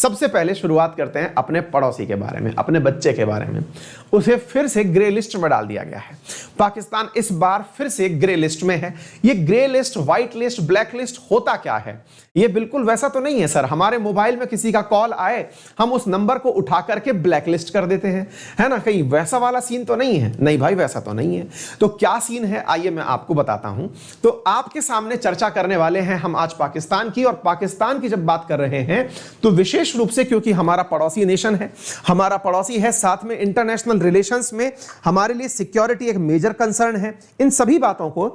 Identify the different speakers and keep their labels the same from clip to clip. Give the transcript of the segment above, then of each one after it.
Speaker 1: सबसे पहले शुरुआत करते हैं अपने पड़ोसी के बारे में, अपने बच्चे के बारे में। उसे फिर से ग्रे लिस्ट में डाल दिया गया है। पाकिस्तान इस बार फिर से ग्रे लिस्ट में है। ये grey list, white list, black list होता क्या है? ये बिल्कुल वैसा तो नहीं है सर, हमारे मोबाइल में किसी का कॉल आए, हम उस नंबर को उठा करके ब्लैक लिस्ट कर देते हैं, है ना? कहीं वैसा वाला सीन तो नहीं है। नहीं भाई, वैसा तो नहीं है। तो क्या सीन है, आइए मैं आपको बताता हूं। तो आपके सामने चर्चा करने वाले हैं हम आज पाकिस्तान की। और पाकिस्तान की जब बात कर रहे हैं तो विशेष रूप से क्योंकि हमारा पड़ोसी नेशन है, हमारा पड़ोसी है, साथ में इंटरनेशनल रिलेशंस में हमारे लिए सिक्योरिटी एक मेजर कंसर्न है। इन सभी बातों को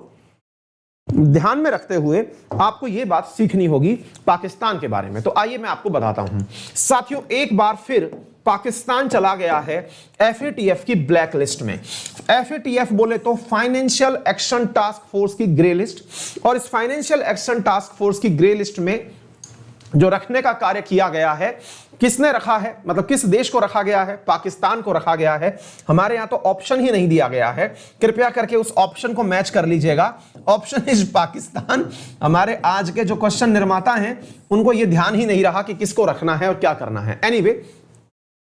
Speaker 1: ध्यान में रखते हुए आपको यह बात सीखनी होगी पाकिस्तान के बारे में। तो आइए मैं आपको बताता हूं। साथियों, एक बार फिर पाकिस्तान चला गया है FATF की ब्लैक लिस्ट में। FATF बोले तो फाइनेंशियल एक्शन टास्क फोर्स की ग्रे लिस्ट। और इस फाइनेंशियल एक्शन टास्क फोर्स की ग्रे लिस्ट में जो रखने का कार्य किया गया है, किसने रखा है, मतलब किस देश को रखा गया है? पाकिस्तान को रखा गया है। हमारे यहां तो ऑप्शन ही नहीं दिया गया है, कृपया करके उस ऑप्शन को मैच कर लीजिएगा। Option is Pakistan. हमारे आज के जो क्वेश्चन निर्माता हैं उनको यह ध्यान ही नहीं रहा कि किसको रखना है और क्या करना है। एनीवे,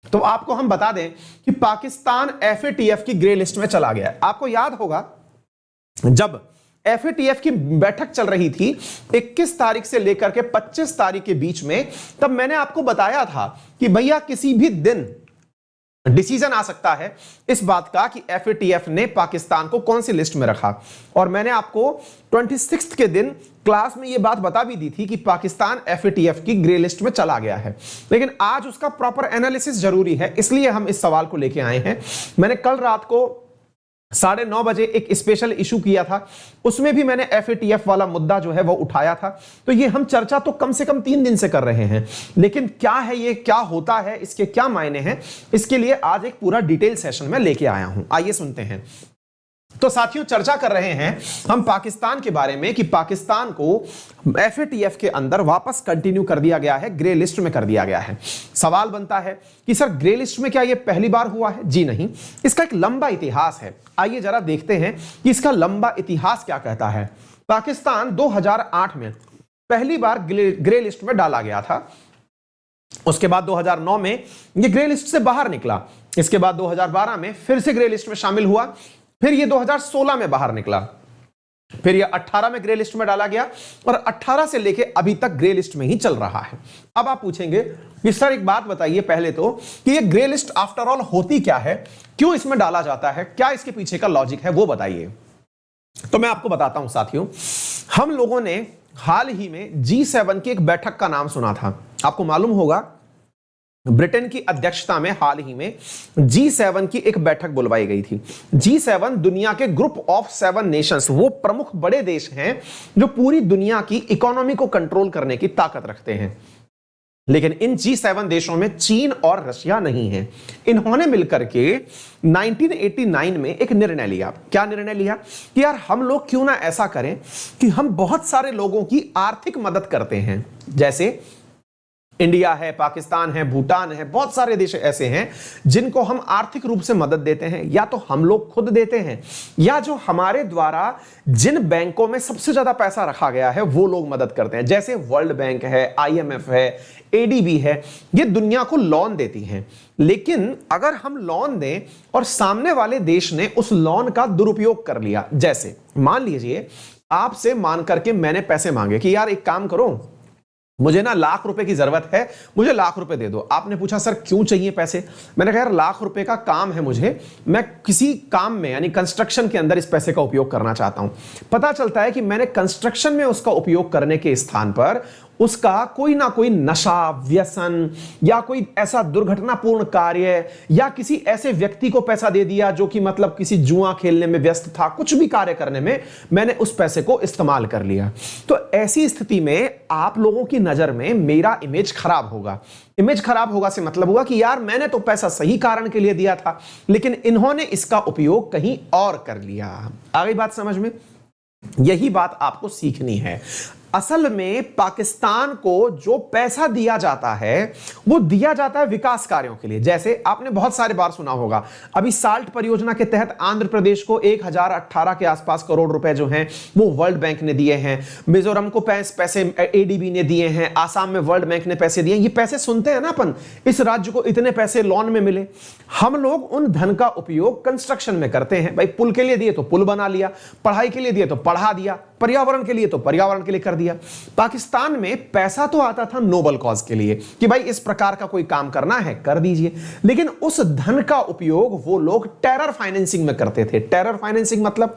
Speaker 1: तो आपको हम बता दें कि पाकिस्तान FATF की ग्रे लिस्ट में चला गया है। आपको याद होगा जब FATF की बैठक चल रही थी 21 तारीख से लेकर के 25 तारीख के बीच में, तब मैंने आपको बताया था कि भैया किसी भी दिन डिसीजन आ सकता है इस बात का कि FATF ने पाकिस्तान को कौन सी लिस्ट में रखा। और मैंने आपको 26 के दिन क्लास में यह बात बता भी दी थी कि पाकिस्तान FATF की ग्रे लिस्ट में चला गया है। लेकिन आज उसका प्रॉपर एनालिसिस जरूरी है, इसलिए हम इस सवाल को लेके आए हैं। मैंने कल रात को 9:30 बजे एक स्पेशल इशू किया था, उसमें भी मैंने FATF वाला मुद्दा जो है वो उठाया था। तो ये हम चर्चा तो कम से कम 3 दिन से कर रहे हैं, लेकिन क्या है ये, क्या होता है, इसके क्या मायने हैं, इसके लिए आज एक पूरा डिटेल सेशन में लेके आया हूं। आइए सुनते हैं। तो साथियों, चर्चा कर रहे हैं हम पाकिस्तान के बारे में कि पाकिस्तान को FATF के अंदर वापस कंटिन्यू कर दिया गया है, ग्रे लिस्ट में कर दिया गया है। सवाल बनता है कि सर ग्रे लिस्ट में क्या यह पहली बार हुआ है? जी नहीं, इसका एक लंबा इतिहास है। आइए जरा देखते हैं कि इसका लंबा इतिहास क्या कहता है। पाकिस्तान 2008 में पहली बार ग्रे लिस्ट में डाला गया था। उसके बाद 2009 में यह ग्रे लिस्ट से बाहर निकला। इसके बाद 2012 में फिर से ग्रे लिस्ट में शामिल हुआ। फिर ये 2016 में बाहर निकला। फिर ये 18 में ग्रे लिस्ट में डाला गया और 18 से लेके अभी तक ग्रे लिस्ट में ही चल रहा है। अब आप पूछेंगे कि सर एक बात बताइए पहले तो कि ये ग्रे लिस्ट आफ्टर ऑल होती क्या है, क्यों इसमें डाला जाता है, क्या इसके पीछे का लॉजिक है, वो बताइए। तो मैं आपको बताता हूं साथियों, हम लोगों ने हाल ही में G7 की एक बैठक का नाम सुना था। आपको मालूम होगा ब्रिटेन की अध्यक्षता में हाल ही में G7 की एक बैठक बुलवाई गई थी। G7 दुनिया के ग्रुप ऑफ 7 नेशंस, वो प्रमुख बड़े देश हैं जो पूरी दुनिया की इकोनॉमी को कंट्रोल करने की ताकत रखते हैं। लेकिन इन G7 देशों में चीन और रशिया नहीं है। इन्होंने मिलकर के 1989 में एक निर्णय लिया। क्या निर्णय लिया कि यार हम लोग क्यों ना ऐसा करें कि हम बहुत सारे लोगों की आर्थिक मदद करते हैं। जैसे इंडिया है, पाकिस्तान है, भूटान है, बहुत सारे देश ऐसे हैं जिनको हम आर्थिक रूप से मदद देते हैं, या तो हम लोग खुद देते हैं या जो हमारे द्वारा जिन बैंकों में सबसे ज्यादा पैसा रखा गया है वो लोग मदद करते हैं। जैसे वर्ल्ड बैंक है, IMF है, ADB है, ये दुनिया को लोन देती हैं। लेकिन अगर हम लोन दें और सामने वाले देश ने उस लोन का दुरुपयोग कर लिया, जैसे मान लीजिए आपसे मान करके मैंने पैसे मांगे कि यार एक काम करो, मुझे ना ₹1,00,000 की जरूरत है, मुझे ₹1,00,000 दे दो। आपने पूछा सर क्यों चाहिए पैसे? मैंने कहा यार ₹1,00,000 का काम है मुझे, मैं किसी काम में यानी कंस्ट्रक्शन के अंदर इस पैसे का उपयोग करना चाहता हूं। पता चलता है कि मैंने कंस्ट्रक्शन में उसका उपयोग करने के स्थान पर उसका कोई ना कोई नशा, व्यसन या कोई ऐसा दुर्घटनापूर्ण कार्य या किसी ऐसे व्यक्ति को पैसा दे दिया जो कि मतलब किसी जुआ खेलने में व्यस्त था, कुछ भी कार्य करने में मैंने उस पैसे को इस्तेमाल कर लिया। तो ऐसी स्थिति में आप लोगों की नजर में मेरा इमेज खराब होगा। इमेज खराब होगा से मतलब हुआ कि यार मैंने तो पैसा सही कारण के लिए दिया था, लेकिन इन्होंने इसका उपयोग कहीं और कर लिया। आ गई बात समझ में? यही बात आपको सीखनी है। असल में पाकिस्तान को जो पैसा दिया जाता है वो दिया जाता है विकास कार्यों के लिए। जैसे आपने बहुत सारे बार सुना होगा, अभी साल्ट परियोजना के तहत आंध्र प्रदेश को 1018 के आसपास करोड़ रुपए जो हैं वो वर्ल्ड बैंक ने दिए हैं। मिजोरम को पैसे एडीबी ने दिए हैं। आसाम में वर्ल्ड बैंक ने पैसे दिए। ये पैसे सुनते हैं ना अपन, इस राज्य को इतने पैसे लोन में मिले। हम लोग उन धन का उपयोग कंस्ट्रक्शन में करते हैं। भाई पुल के लिए दिए तो पुल बना लिया, पढ़ाई के लिए दिए तो पढ़ा दिया, पर्यावरण के लिए तो पर्यावरण के लिए कर दिया। पाकिस्तान में पैसा तो आता था नोबल कॉज के लिए कि भाई इस प्रकार का कोई काम करना है कर दीजिए, लेकिन उस धन का उपयोग वो लोग टेरर फाइनेंसिंग में करते थे। टेरर फाइनेंसिंग मतलब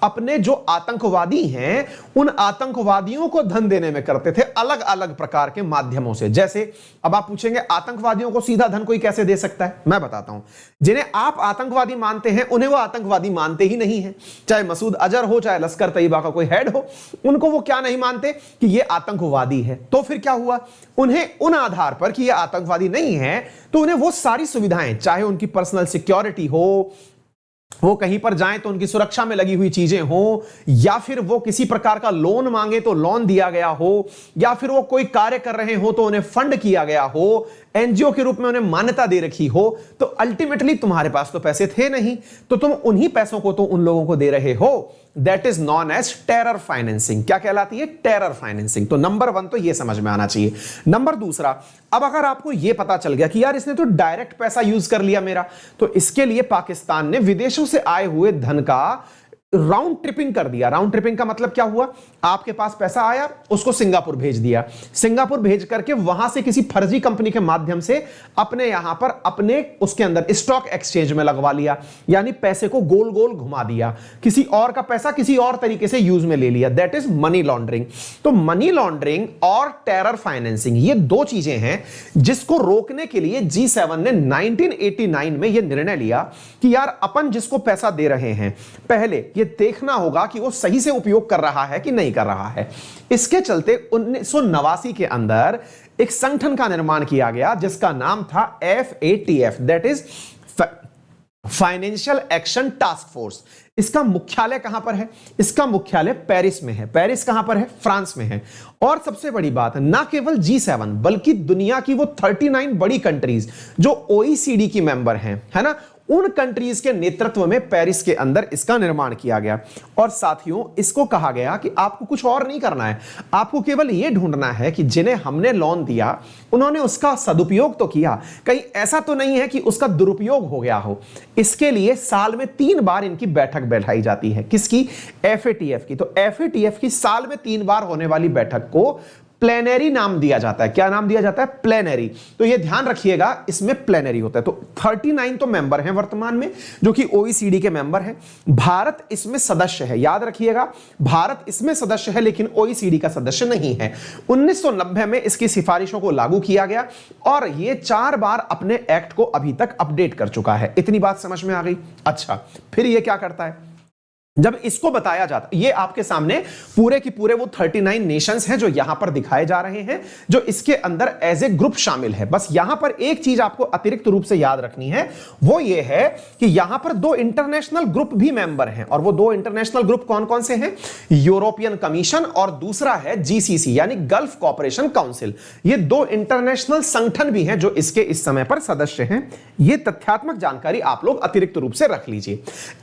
Speaker 1: अपने जो आतंकवादी हैं उन आतंकवादियों को धन देने में करते थे अलग अलग प्रकार के माध्यमों से। जैसे अब आप पूछेंगे आतंकवादियों को सीधा धन कोई कैसे दे सकता है, मैं बताता हूं। जिन्हें आप आतंकवादी मानते हैं उन्हें वो आतंकवादी मानते ही नहीं है, चाहे मसूद अजहर हो चाहे लश्कर तैयबा का कोई हेड हो, उनको वो क्या नहीं मानते कि ये आतंकवादी है। तो फिर क्या हुआ, उन्हें उन आधार पर कि ये आतंकवादी नहीं है तो उन्हें वो सारी सुविधाएं, चाहे उनकी पर्सनल सिक्योरिटी हो, वो कहीं पर जाएं तो उनकी सुरक्षा में लगी हुई चीजें हो, या फिर वो किसी प्रकार का लोन मांगे तो लोन दिया गया हो, या फिर वो कोई कार्य कर रहे हो तो उन्हें फंड किया गया हो, एनजीओ के रूप में उन्हें मान्यता दे रखी हो। तो अल्टीमेटली तुम्हारे पास तो पैसे थे नहीं, तो तुम उन्हीं पैसों को तो उन लोगों को दे रहे हो। That is known as terror financing. क्या कहलाती है? Terror financing. तो नंबर 1 तो यह समझ में आना चाहिए। नंबर 2, अब अगर आपको यह पता चल गया कि यार इसने तो डायरेक्ट पैसा यूज कर लिया मेरा, तो इसके लिए पाकिस्तान ने विदेशों से आए हुए धन का राउंड ट्रिपिंग कर दिया। राउंड ट्रिपिंग का मतलब क्या हुआ, आपके पास पैसा आया, उसको सिंगापुर भेज दिया, सिंगापुर भेज करके वहां से किसी फर्जी कंपनी के माध्यम से अपने यहां पर अपने उसके अंदर स्टॉक एक्सचेंज में लगवा लिया, यानी पैसे को गोल गोल घुमा दिया, किसी और का पैसा किसी और तरीके से यूज में ले लिया। That is money laundering. तो मनी लॉन्ड्रिंग और टेरर फाइनेंसिंग ये दो चीजें हैं जिसको रोकने के लिए G7 ने 1989 में यह निर्णय लिया कि यार अपन जिसको पैसा दे रहे हैं पहले ये देखना होगा कि वो सही से उपयोग कर रहा है कि नहीं कर रहा है। इसके चलते 1989 के अंदर एक संगठन का निर्माण किया गया जिसका नाम था FATF, that is financial action task force. इसका मुख्यालय कहां पर है? इसका मुख्यालय पेरिस में है। पेरिस कहां पर है? फ्रांस में है। और सबसे बड़ी बात, ना केवल G7 बल्कि दुनिया की वो 39 बड़ी कंट्रीज जो OECD की मेंबर हैं, है ना, उन कंट्रीज के नेतृत्व में पेरिस के अंदर इसका निर्माण किया गया। और साथियों इसको कहा गया कि आपको कुछ और नहीं करना है, आपको केवल यह ढूंढना है कि जिन्हें हमने लोन दिया उन्होंने उसका सदुपयोग तो किया, कहीं ऐसा तो नहीं है कि उसका दुरुपयोग हो गया हो। इसके लिए साल में 3 बार इनकी बैठक बैठाई जाती है। किसकी? FATF की। तो FATF की साल में 3 बार होने वाली बैठक को प्लेनरी नाम दिया जाता है। क्या नाम दिया जाता है? प्लेनरी। तो ये ध्यान रखिएगा इसमें प्लेनरी होता है। तो 39 तो मेंबर हैं वर्तमान में जो कि OECD के मेंबर हैं। भारत इसमें सदस्य है, याद रखिएगा भारत इसमें सदस्य है लेकिन OECD का सदस्य नहीं है। 1990 में इसकी सिफारिशों को लागू किया गया और ये 4 बार अपने एक्ट को अभी तक अपडेट कर चुका है। इतनी बात समझ में आ गई? अच्छा, फिर ये क्या करता है? जब इसको बताया जाता, ये आपके सामने पूरे की पूरे वो 39 नेशंस हैं जो यहां पर दिखाए जा रहे हैं, जो इसके अंदर एज ए ग्रुप शामिल है। बस यहां पर एक चीज आपको अतिरिक्त रूप से याद रखनी है, वो ये है कि यहां पर 2 इंटरनेशनल ग्रुप भी मेंबर हैं। और वो 2 इंटरनेशनल ग्रुप कौन कौन से हैं? यूरोपियन कमीशन और दूसरा है GCC यानी गल्फ कॉपरेशन काउंसिल। ये 2 इंटरनेशनल संगठन भी हैं जो इसके इस समय पर सदस्य हैं। ये तथ्यात्मक जानकारी आप लोग अतिरिक्त रूप से रख लीजिए।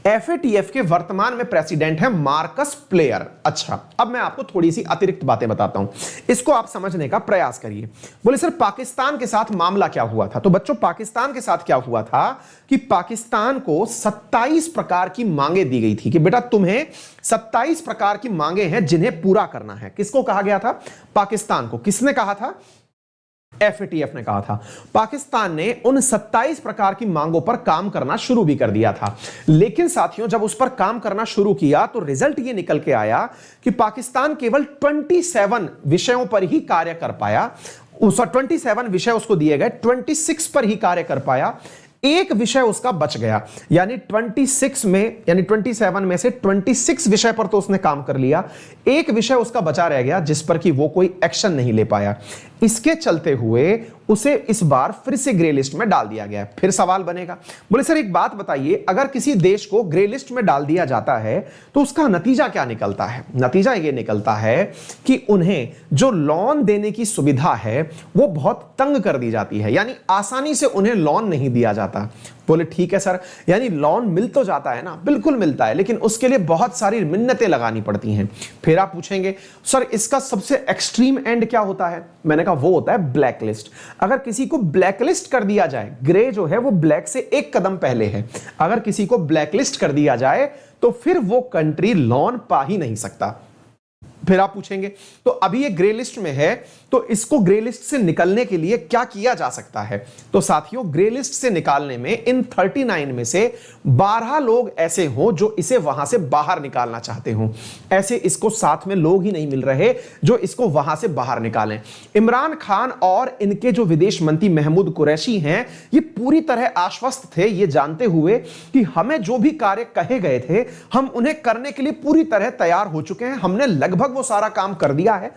Speaker 1: FATF के वर्तमान में प्रेसिडेंट है मार्कस प्लेयर। अच्छा, अब मैं आपको थोड़ी सी अतिरिक्त बातें बताता हूं, इसको आप समझने का प्रयास करिए। बोले सर पाकिस्तान के साथ मामला क्या हुआ था? तो बच्चों पाकिस्तान के साथ क्या हुआ था कि पाकिस्तान को 27 प्रकार की मांगे दी गई थी कि बेटा तुम्हें 27 प्रकार की मांगे हैं जिन्हें पूरा करना है। किसको कहा गया था? पाकिस्तान को। किसने कहा था? FATF ने कहा था। पाकिस्तान ने उन 27 प्रकार की मांगों पर काम करना शुरू भी कर दिया था। लेकिन साथियों जब उस पर काम करना शुरू किया तो रिजल्ट ये निकल के आया कि पाकिस्तान केवल 27 विषयों पर ही कार्य कर पाया। 27 विषय उसको दिए गए, 26 पर ही कार्य कर पाया। एक विषय उसका बच गया, यानी 27 में से 26 विषय पर तो उसने काम कर लिया, एक विषय उसका बचा रह गया जिस पर कि वो कोई एक्शन नहीं ले पाया। इसके चलते हुए उसे इस बार फिर से ग्रे लिस्ट में डाल दिया गया है। फिर सवाल बनेगा, बोले सर एक बात बताइए, अगर किसी देश को ग्रे लिस्ट में डाल दिया जाता है तो उसका नतीजा क्या निकलता है? नतीजा यह निकलता है कि उन्हें जो लोन देने की सुविधा है वो बहुत तंग कर दी जाती है, यानी आसानी से उन्हें लोन नहीं दिया जाता। बोले ठीक है सर, यानी लोन मिल तो जाता है ना? बिल्कुल मिलता है, लेकिन उसके लिए बहुत सारी मिन्नतें लगानी पड़ती हैं। फिर आप पूछेंगे सर इसका सबसे एक्सट्रीम एंड क्या होता है? मैंने कहा वो होता है ब्लैक लिस्ट। अगर किसी को ब्लैक लिस्ट कर दिया जाए, ग्रे जो है वो ब्लैक से एक कदम पहले है, अगर किसी को ब्लैक लिस्ट कर दिया जाए तो फिर वो कंट्री लोन पा ही नहीं सकता। फिर आप पूछेंगे तो अभी ये ग्रे लिस्ट में है, तो इसको ग्रे लिस्ट से निकलने के लिए क्या किया जा सकता है? तो साथियों, ग्रे लिस्ट से निकालने में इन 39 में से 12 लोग ऐसे हों जो इसे वहां से बाहर निकालना चाहते हों। ऐसे इसको साथ में लोग ही नहीं मिल रहे जो इसको वहां से बाहर निकालें। इमरान खान और इनके जो विदेश मंत्री महमूद कुरैशी हैं, ये पूरी तरह आश्वस्त थे, ये जानते हुए कि हमें जो भी कार्य कहे गए थे हम उन्हें करने के लिए पूरी तरह तैयार हो चुके हैं, हमने लगभग वो सारा काम कर दिया है।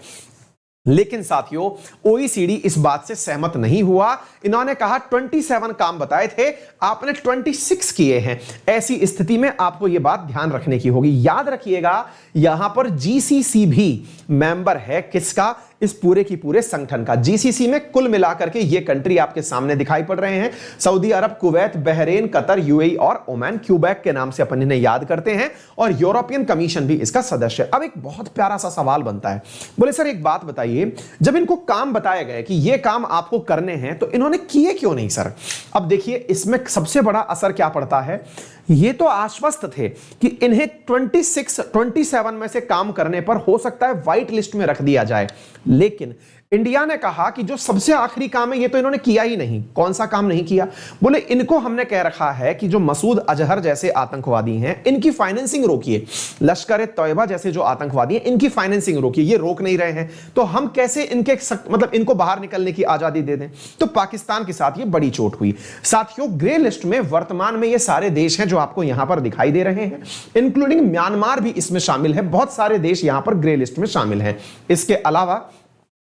Speaker 1: लेकिन साथियों, ओईसीडी इस बात से सहमत नहीं हुआ। इन्होंने कहा 27 काम बताए थे, आपने 26 किए हैं। ऐसी स्थिति में आपको यह बात ध्यान रखने की होगी। याद रखिएगा, यहां पर जीसीसी भी मेंबर है किसका? इस पूरे की पूरे संगठन का। जीसीसी में कुल मिलाकर के ये कंट्री आपके सामने दिखाई पड़ रहे हैं, सऊदी अरब, कुवैत, बहरीन, कतर, यूएई और ओमान। क्यूबेक के नाम से अपन इन्हें याद करते हैं, और यूरोपियन कमीशन भी इसका सदस्य है। अब एक बहुत प्यारा सा सवाल बनता है, बोले सर एक बात बताइए, जब इनको काम बताया गया कि ये काम आपको करने हैं तो इन्होंने किए क्यों नहीं सर? अब देखिए, इसमें सबसे बड़ा असर क्या पड़ता है, ये तो आश्वस्त थे कि इन्हें 27 में से काम करने पर हो सकता है व्हाइट लिस्ट में रख दिया जाए, लेकिन इंडिया ने कहा कि जो सबसे आखिरी काम है ये तो इन्होंने किया ही नहीं। कौन सा काम नहीं किया? बोले इनको हमने कह रखा है कि जो मसूद अजहर जैसे आतंकवादी हैं इनकी फाइनेंसिंग रोकिए, लश्कर तैयबा जैसे जो आतंकवादी हैं इनकी फाइनेंसिंग रोकिए। ये रोक नहीं रहे हैं तो हम कैसे इनके मतलब इनको बाहर निकलने की आजादी दे दें? तो पाकिस्तान के साथ ये बड़ी चोट हुई। साथियों, ग्रे लिस्ट में वर्तमान में ये सारे देश हैं जो आपको यहां पर दिखाई दे रहे हैं, इंक्लूडिंग म्यांमार भी इसमें शामिल है। बहुत सारे देश यहां पर ग्रे लिस्ट में शामिल हैं। इसके अलावा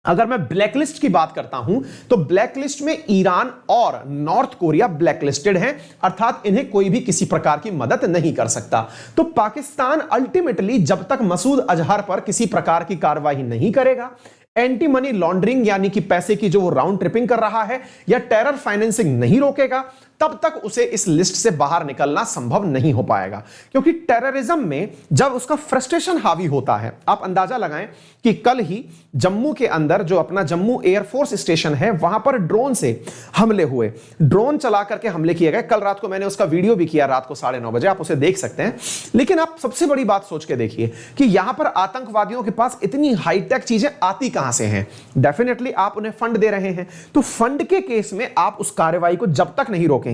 Speaker 1: अगर मैं ब्लैक लिस्ट की बात करता हूं तो ब्लैक लिस्ट में ईरान और नॉर्थ कोरिया ब्लैक लिस्टेड हैं, अर्थात इन्हें कोई भी किसी प्रकार की मदद नहीं कर सकता। तो पाकिस्तान अल्टीमेटली जब तक मसूद अजहर पर किसी प्रकार की कार्रवाई नहीं करेगा, एंटी मनी लॉन्ड्रिंग यानी कि पैसे की जो वो राउंड ट्रिपिंग कर रहा है, या टेरर फाइनेंसिंग नहीं रोकेगा, तब तक उसे इस लिस्ट से बाहर निकलना संभव नहीं हो पाएगा। क्योंकि टेररिज्म में जब उसका फ्रस्ट्रेशन हावी होता है, आप अंदाजा लगाएं कि कल ही जम्मू के अंदर जो अपना जम्मू एयरफोर्स स्टेशन है वहां पर ड्रोन से हमले हुए, ड्रोन चला करके हमले किए गए। कल रात को मैंने उसका वीडियो भी किया, रात को 9:30 बजे, आप उसे देख सकते हैं। लेकिन आप सबसे बड़ी बात सोच के देखिए कि यहां पर आतंकवादियों के पास इतनी हाईटेक चीजें आती कहां से हैं? डेफिनेटली आप उन्हें फंड दे रहे हैं, तो फंड के केस में आप उस कार्रवाई को जब तक नहीं रोकेंगे,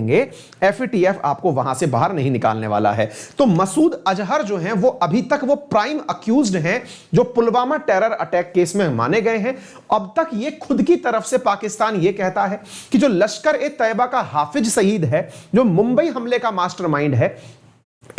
Speaker 1: एफएटीएफ आपको वहां से बाहर नहीं निकालने वाला है। तो मसूद अजहर जो हैं वो अभी तक वो प्राइम अक्यूज्ड हैं जो पुलवामा टेरर अटैक केस में माने गए हैं। अब तक ये खुद की तरफ से पाकिस्तान ये कहता है कि जो लश्कर ए तैयबा का हाफिज सईद है, जो मुंबई हमले का मास्टरमाइंड है,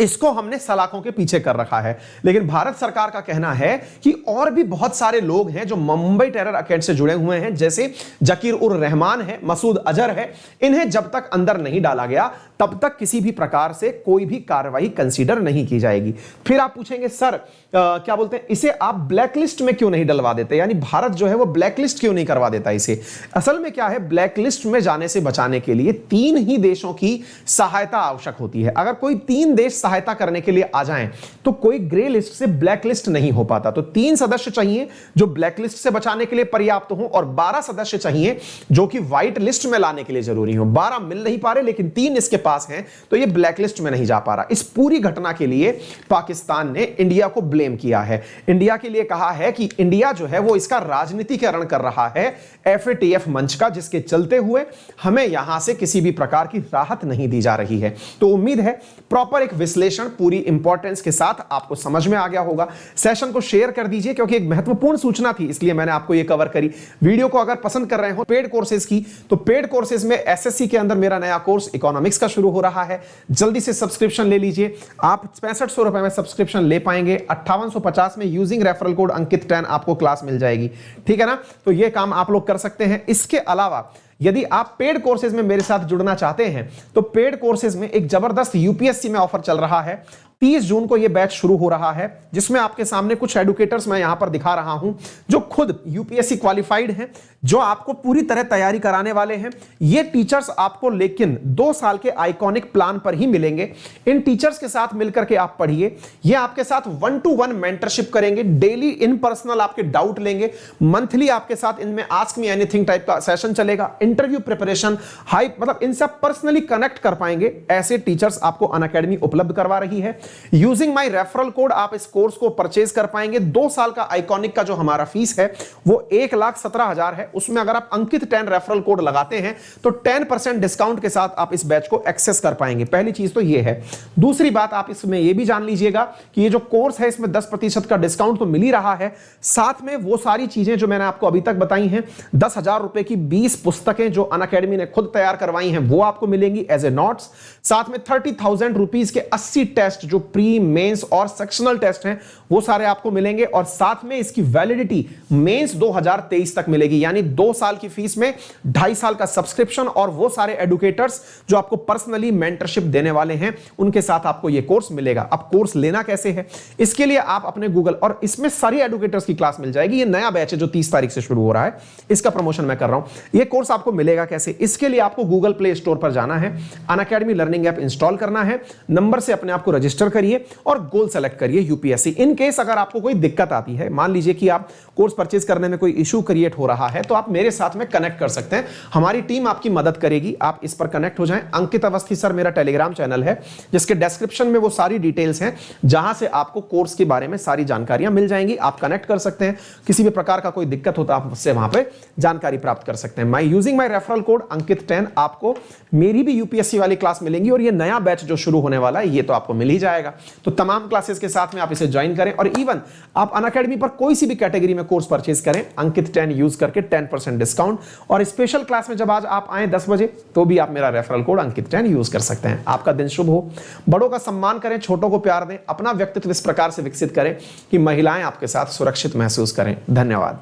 Speaker 1: इसको हमने सलाखों के पीछे कर रखा है। लेकिन भारत सरकार का कहना है कि और भी बहुत सारे लोग हैं जो मुंबई टेरर अटैक से जुड़े हुए हैं, जैसे जकीर उर रहमान है, मसूद अजहर है। इन्हें जब तक अंदर नहीं डाला गया तब तक किसी भी प्रकार से कोई भी कार्रवाई कंसीडर नहीं की जाएगी। फिर आप पूछेंगे सर क्या बोलते हैं, इसे आप ब्लैक लिस्ट में क्यों नहीं डलवा देते, यानी भारत जो है वो ब्लैक लिस्ट क्यों नहीं करवा देता इसे? असल में क्या है, ब्लैक लिस्ट में जाने से बचाने के लिए 3 ही देशों की सहायता आवश्यक होती है। अगर कोई 3 देश सहायता करने के लिए आ जाएं तो कोई ग्रे लिस्ट से ब्लैक लिस्ट नहीं हो पाता। तो 3 सदस्य चाहिए जो ब्लैक लिस्ट से बचाने के लिए पर्याप्त हो, और 12 सदस्य चाहिए जो कि व्हाइट लिस्ट में लाने के लिए जरूरी हो। 12 मिल नहीं पा रहे, लेकिन 3 इसके पास हैं, तो ये ब्लैक लिस्ट में नहीं जा पा रहा। इस पूरी घटना के लिए पाकिस्तान ने इंडिया को ब्लेम किया है। इंडिया के लिए कहा है कि इंडिया जो है वो इसका राजनीतिकरण कर रहा है एफएटीएफ मंच का, जिसके चलते हुए हमें यहां से किसी भी प्रकार की राहत नहीं दी जा रही है। तो उम्मीद है प्रॉपर एक विश्लेषण पूरी इंपॉर्टेंस के साथ आपको समझ में आ गया होगा। सेशन को शेयर कर दीजिए क्योंकि एक महत्वपूर्ण सूचना थी, इसलिए मैंने आपको ये कवर करी। वीडियो को अगर पसंद कर रहे हो पेड कोर्सेज की, तो पेड कोर्सेज में एसएससी के अंदर मेरा नया कोर्स इकोनॉमिक्स का शुरू हो रहा है। जल्दी से सब्सक्रिप्शन ले लीजिए। आप 6500 रुपए में सब्सक्रिप्शन ले पाएंगे। 5850 में यूजिंग रेफरल कोड अंकित 10 आपको क्लास मिल जाएगी, ठीक है ना। तो ये काम आप लोग कर सकते हैं। इसके अलावा यदि आप पेड कोर्सेज में मेरे साथ जुड़ना चाहते हैं तो पेड कोर्सेज में एक जबरदस्त यूपीएससी में ऑफर चल रहा है। 30 जून को यह बैच शुरू हो रहा है, जिसमें आपके सामने कुछ एडुकेटर्स मैं यहां पर दिखा रहा हूं जो खुद यूपीएससी क्वालिफाइड हैं, जो आपको पूरी तरह तैयारी कराने वाले हैं। ये टीचर्स आपको लेकिन 2 साल के आइकॉनिक प्लान पर ही मिलेंगे। इन टीचर्स के साथ मिलकर के आप पढ़िए। ये आपके साथ 1-to-1 मेंटरशिप करेंगे, डेली इन पर्सनल आपके डाउट लेंगे, मंथली आपके साथ इनमें आस्क मी एनीथिंग टाइप का सेशन चलेगा, इंटरव्यू प्रिपरेशन, हाई मतलब इनसे पर्सनली कनेक्ट कर पाएंगे। ऐसे टीचर्स आपको अनअकैडमी उपलब्ध करवा रही है। यूजिंग माय रेफरल कोड आप इस कोर्स को परचेज कर पाएंगे। 2 साल का आइकॉनिक का जो हमारा फीस है वो 1,17,000 है। उसमें अगर आप अंकित 10 रेफरल कोड लगाते हैं तो 10% डिस्काउंट के साथ आप इस बैच को एक्सेस कर पाएंगे। पहली चीज तो ये है। दूसरी बात आप इसमें ये भी जान लीजिएगा कि ये जो कोर्स है इसमें 10% का डिस्काउंट तो मिल ही रहा है, साथ में वो सारी चीजें जो मैंने आपको अभी तक बताई हैं, 10,000 रुपए की 20 पुस्तकें जो अनअकैडमी ने खुद तैयार करवाई हैं वो आपको मिलेंगी एज ए नोट्स। साथ में 30,000 रुपीज के 80 टेस्ट जो प्री, मेंस और सेक्शनल टेस्ट हैं वो सारे आपको मिलेंगे, और साथ में इसकी वैलिडिटी मेंस 2023 तक मिलेगी। यानी 2 साल की फीस में 2.5 साल का सब्सक्रिप्शन और वो सारे एडुकेटर्स जो आपको पर्सनली मेंटरशिप देने वाले हैं उनके साथ आपको ये कोर्स मिलेगा। अब कोर्स लेना कैसे है, इसके लिए आप अपने गूगल, और इसमें सारी एडुकेटर्स की क्लास मिल जाएगी। ये नया बैच है जो 30 तारीख से शुरू हो रहा है, इसका प्रमोशन मैं कर रहा हूं। ये कोर्स आपको मिलेगा कैसे, इसके लिए आपको गूगल प्ले स्टोर पर जाना है, अनअकैडमी लर्निंग ऐप इंस्टॉल करना है, नंबर से अपने आप को रजिस्टर करिए और गोल सेलेक्ट करिए यूपीएससी। इन केस अगर आपको कोई दिक्कत आती है, मान लीजिए कि आप कोर्स परचेज करने में कोई इशू क्रिएट हो रहा है, तो आप मेरे साथ में कनेक्ट कर सकते हैं। हमारी टीम आपकी मदद करेगी, आप इस पर कनेक्ट हो जाएं। अंकित अवस्थी सर मेरा टेलीग्राम चैनल है, जिसके डिस्क्रिप्शन में वो सारी डिटेल्स हैं, जहां से आपको कोर्स के बारे में सारी जानकारियां मिल जाएंगी। आप कनेक्ट कर सकते हैं, किसी भी प्रकार का कोई दिक्कत होता है आप उससे वहां पे जानकारी प्राप्त कर सकते हैं। My using my referral code Ankit 10 आपको मेरी भी यूपीएससी वाली क्लास मिलेंगी, और ये नया बैच जो शुरू होने वाला है ये तो आपको मिल ही जाएगा। तो तमाम क्लासेस के साथ में आप इसे ज्वाइन करें, और इवन आप अनअकैडमी पर कोई सी भी कैटेगरी में कोर्स परचेज करें अंकित 10 यूज करके 10% डिस्काउंट। और स्पेशल क्लास में जब आज आप आए 10 बजे तो भी आप मेरा रेफरल कोड अंकित 10 यूज कर सकते हैं। आपका दिन शुभ हो। बड़ों का सम्मान करें, छोटों को प्यार दें, अपना व्यक्तित्व इस प्रकार से विकसित करें कि महिलाएं आपके साथ सुरक्षित महसूस करें। धन्यवाद।